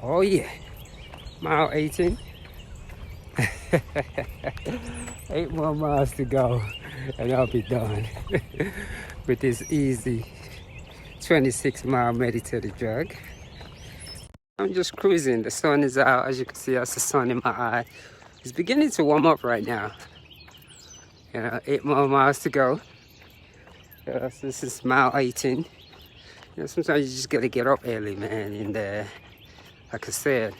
Oh yeah, mile 18. 8 more miles to go and I'll be done with this easy 26-mile meditative jog. I'm just cruising. The sun is out. As you can see, that's the sun in my eye. It's beginning to warm up right now. 8 more miles to go. This is mile 18. Sometimes you just gotta get up early, man. And like I said,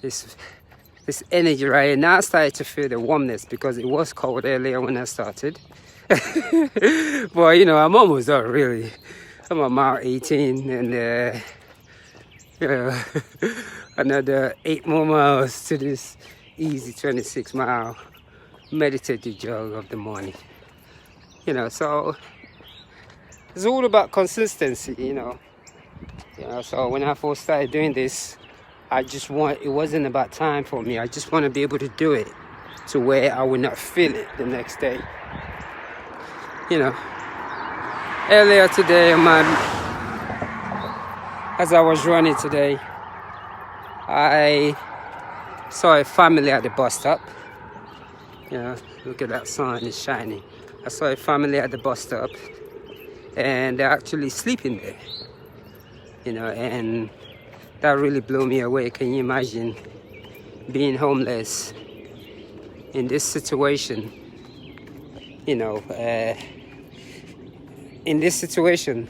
this energy right here. Now I started to feel the warmness because it was cold earlier when I started. But I'm almost done, really. I'm on mile 18 and another 8 more miles to this easy 26-mile meditative jog of the morning. So it's all about consistency, So when I first started doing this, it wasn't about time for me. I just want to be able to do it to where I would not feel it the next day. Earlier today, as I was running today, I saw a family at the bus stop. Look at that sun, it's shining. I saw a family at the bus stop and they're actually sleeping there. And that really blew me away. Can you imagine being homeless in this situation? In this situation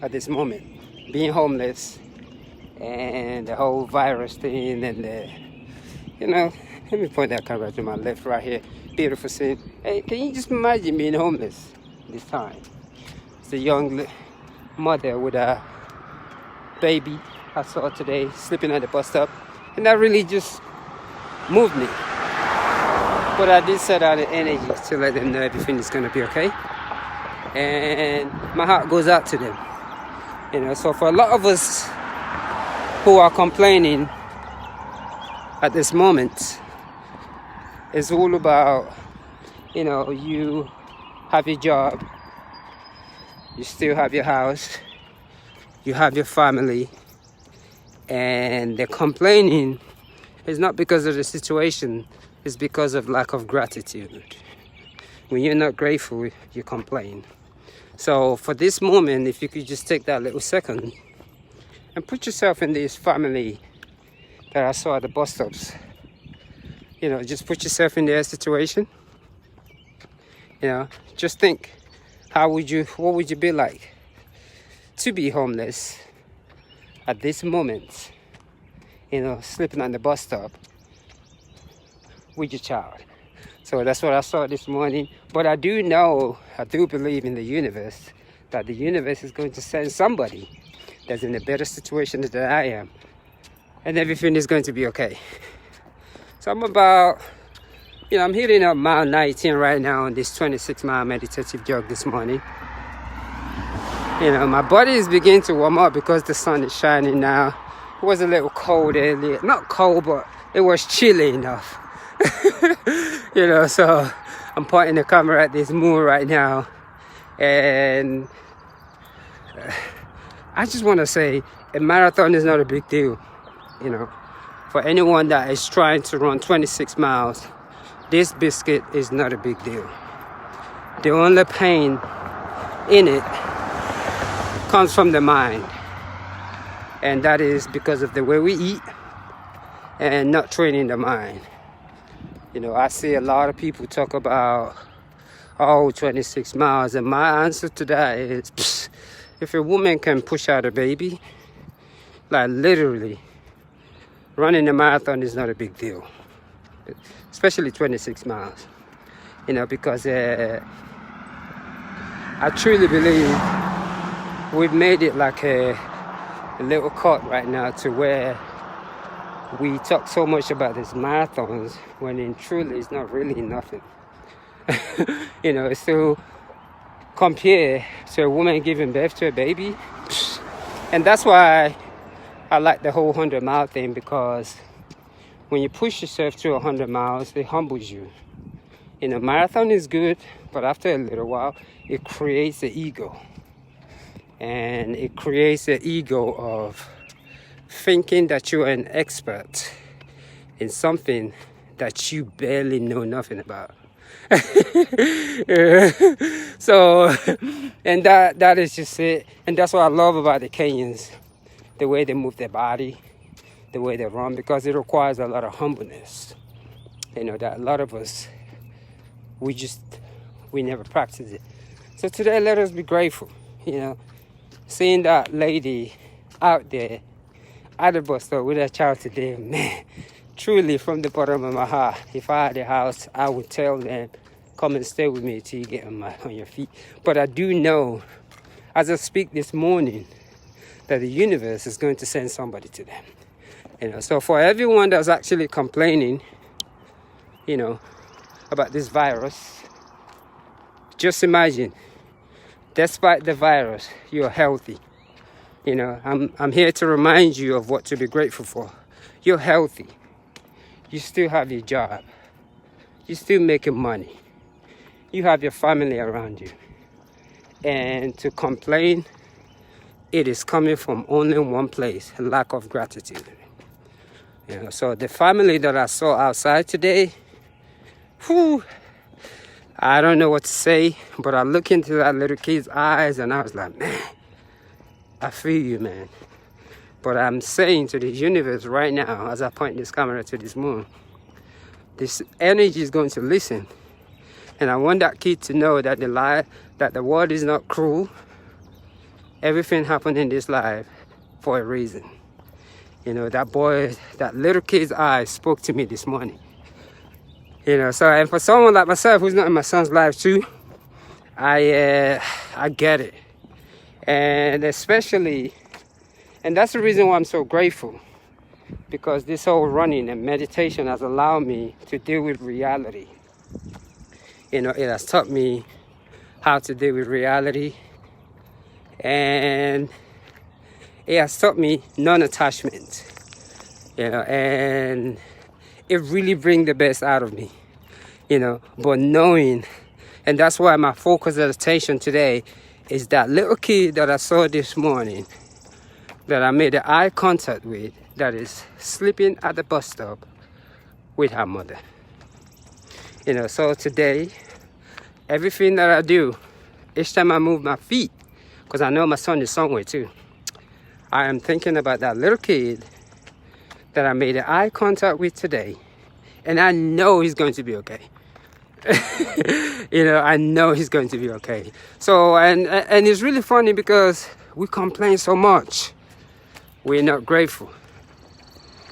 at this moment, being homeless and the whole virus thing and let me point that camera to my left right here. Beautiful scene. Hey, can you just imagine being homeless this time? It's a young mother with a baby I saw today sleeping at the bus stop, and that really just moved me. But I did set out the energy to let them know everything is going to be okay, and my heart goes out to them. So for a lot of us who are complaining at this moment, it's all about, you have your job, you still have your house, you have your family, and the complaining is not because of the situation, it's because of lack of gratitude. When you're not grateful, you complain. So for this moment, if you could just take that little second and put yourself in this family that I saw at the bus stops. Just put yourself in their situation. Just think, what would you be like to be homeless at this moment, sleeping on the bus stop with your child. So that's what I saw this morning. But I do believe in the universe, that the universe is going to send somebody that's in a better situation than I am, and everything is going to be okay. So I'm about, I'm hitting up mile 19 right now on this 26-mile meditative jog this morning. My body is beginning to warm up because the sun is shining now. It was a little cold earlier. Not cold, but it was chilly enough. So I'm pointing the camera at this moon right now. And I just want to say, a marathon is not a big deal. For anyone that is trying to run 26 miles, this biscuit is not a big deal. The only pain in it comes from the mind, and that is because of the way we eat and not training the mind. I see a lot of people talk about 26 miles, and my answer to that is, if a woman can push out a baby, like literally, running a marathon is not a big deal, especially 26 miles. Because I truly believe we've made it like a little cult right now, to where we talk so much about these marathons when in truly it's not really nothing. It's still compared to a woman giving birth to a baby. And that's why I like the whole 100-mile thing, because when you push yourself to 100 miles, it humbles you. Marathon is good, but after a little while, it creates an ego. And it creates an ego of thinking that you're an expert in something that you barely know nothing about. So, and that is just it. And that's what I love about the Kenyans, the way they move their body, the way they run, because it requires a lot of humbleness. That a lot of us, we never practice it. So today, let us be grateful, seeing that lady out there at the bus stop with that child today, man, truly from the bottom of my heart, if I had a house, I would tell them, come and stay with me till you get on your feet. But I do know, as I speak this morning, that the universe is going to send somebody to them. So for everyone that's actually complaining, about this virus, just imagine, despite the virus, you're healthy. I'm here to remind you of what to be grateful for. You're healthy. You still have your job. You're still making money. You have your family around you. And to complain, it is coming from only one place, a lack of gratitude. So the family that I saw outside today, I don't know what to say, but I look into that little kid's eyes and I was like, man, I feel you, man. But I'm saying to the universe right now, as I point this camera to this moon, this energy is going to listen. And I want that kid to know that the world is not cruel. Everything happened in this life for a reason. That little kid's eyes spoke to me this morning. So, and for someone like myself who's not in my son's life too, I get it. And especially, and that's the reason why I'm so grateful, because this whole running and meditation has allowed me to deal with reality. It has taught me how to deal with reality, and it has taught me non-attachment, and it really brings the best out of me, but knowing, and that's why my focus and attention today is that little kid that I saw this morning, that I made eye contact with, that is sleeping at the bus stop with her mother. So today, everything that I do, each time I move my feet, because I know my son is somewhere too, I am thinking about that little kid that I made eye contact with today, and I know he's going to be okay. I know he's going to be okay. So, and it's really funny because we complain so much. We're not grateful.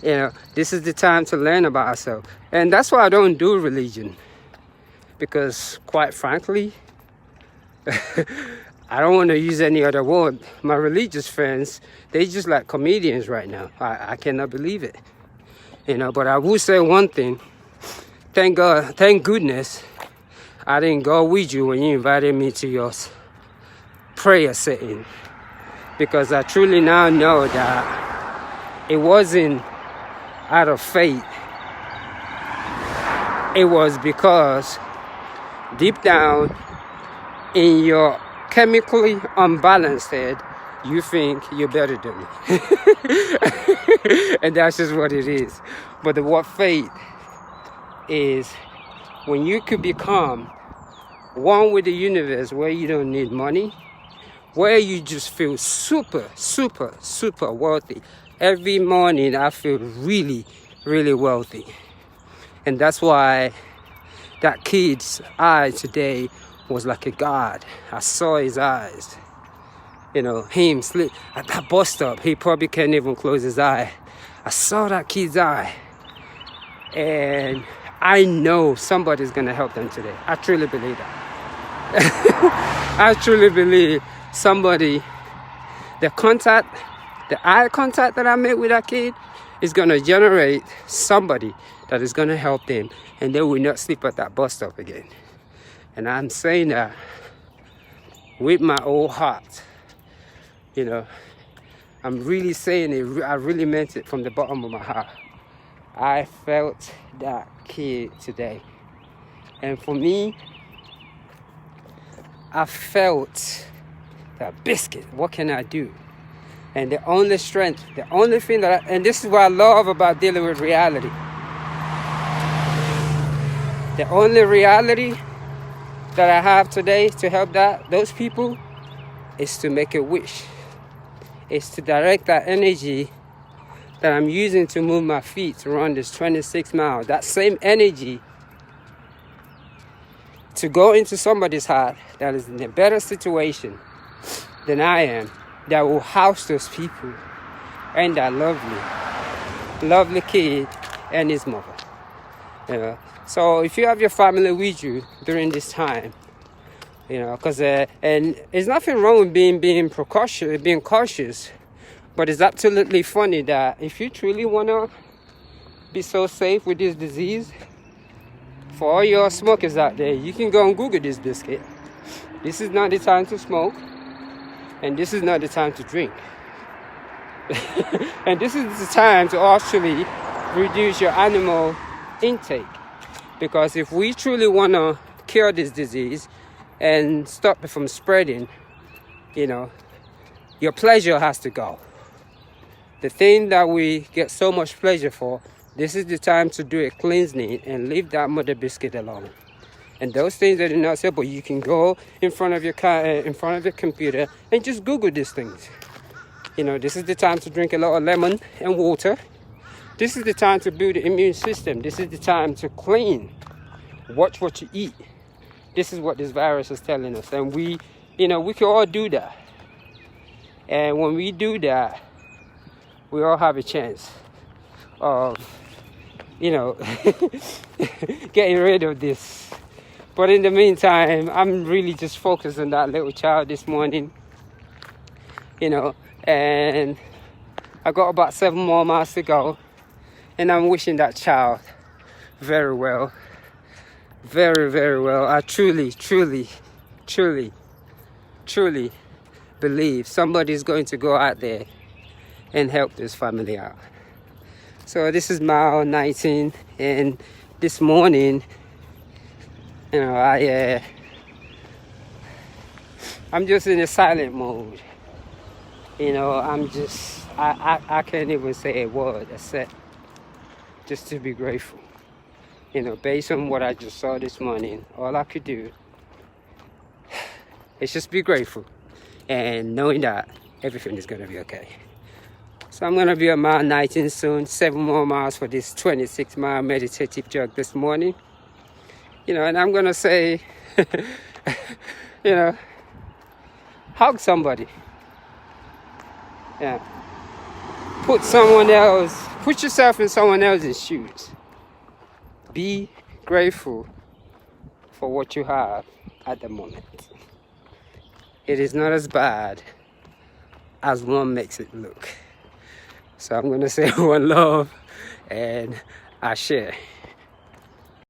This is the time to learn about ourselves. And that's why I don't do religion. Because quite frankly, I don't want to use any other word. My religious friends, they just like comedians right now. I cannot believe it. But I will say one thing. Thank God, thank goodness, I didn't go with you when you invited me to your prayer setting. Because I truly now know that it wasn't out of faith. It was because deep down in your chemically unbalanced head, you think you're better than me. And that's just what it is. But the word faith is when you could become one with the universe, where you don't need money, where you just feel super, super, super wealthy. Every morning I feel really, really wealthy. And that's why that kid's eye today was like a god. I saw his eyes. Him sleep at that bus stop. He probably can't even close his eye. I saw that kid's eye. And I know somebody's going to help them today. I truly believe that. I truly believe somebody, the eye contact that I made with that kid is going to generate somebody that is going to help them. And they will not sleep at that bus stop again. And I'm saying that with my whole heart. I'm really saying it. I really meant it from the bottom of my heart. I felt that kid today. And for me, I felt that biscuit. What can I do? And the only strength, the only thing that and this is what I love about dealing with reality. The only reality that I have today to help those people is to make a wish. Is to direct that energy that I'm using to move my feet to run this 26 miles. That same energy to go into somebody's heart that is in a better situation than I am, that will house those people and that lovely kid and his mother. You know? So if you have your family with you during this time, you know, because and there's nothing wrong with being cautious, but it's absolutely funny that if you truly want to be so safe with this disease, for all your smokers out there, you can go and Google this biscuit. This is not the time to smoke, and this is not the time to drink. And this is the time to actually reduce your animal intake. Because if we truly want to cure this disease and stop it from spreading, you know, your pleasure has to go. The thing that we get so much pleasure for, this is the time to do a cleansing and leave that mother biscuit alone. And those things that are not simple, you can go in front of your computer and just Google these things. You know, this is the time to drink a lot of lemon and water. This is the time to build the immune system. This is the time to clean. Watch what you eat. This is what this virus is telling us. And we can all do that. And when we do that, we all have a chance of, getting rid of this. But in the meantime, I'm really just focused on that little child this morning, and I got about 7 more miles to go, and I'm wishing that child very well, very, very well. I truly, truly, truly, truly believe somebody's going to go out there and help this family out. So this is mile 19, and this morning, I'm just in a silent mode. I can't even say a word except just to be grateful. Based on what I just saw this morning, all I could do is just be grateful and knowing that everything is going to be okay. So I'm going to be at mile 19 soon, 7 more miles for this 26-mile meditative jog this morning. And I'm going to say, hug somebody. Yeah. Put yourself in someone else's shoes. Be grateful for what you have at the moment. It is not as bad as one makes it look. So I'm going to say one love and I share.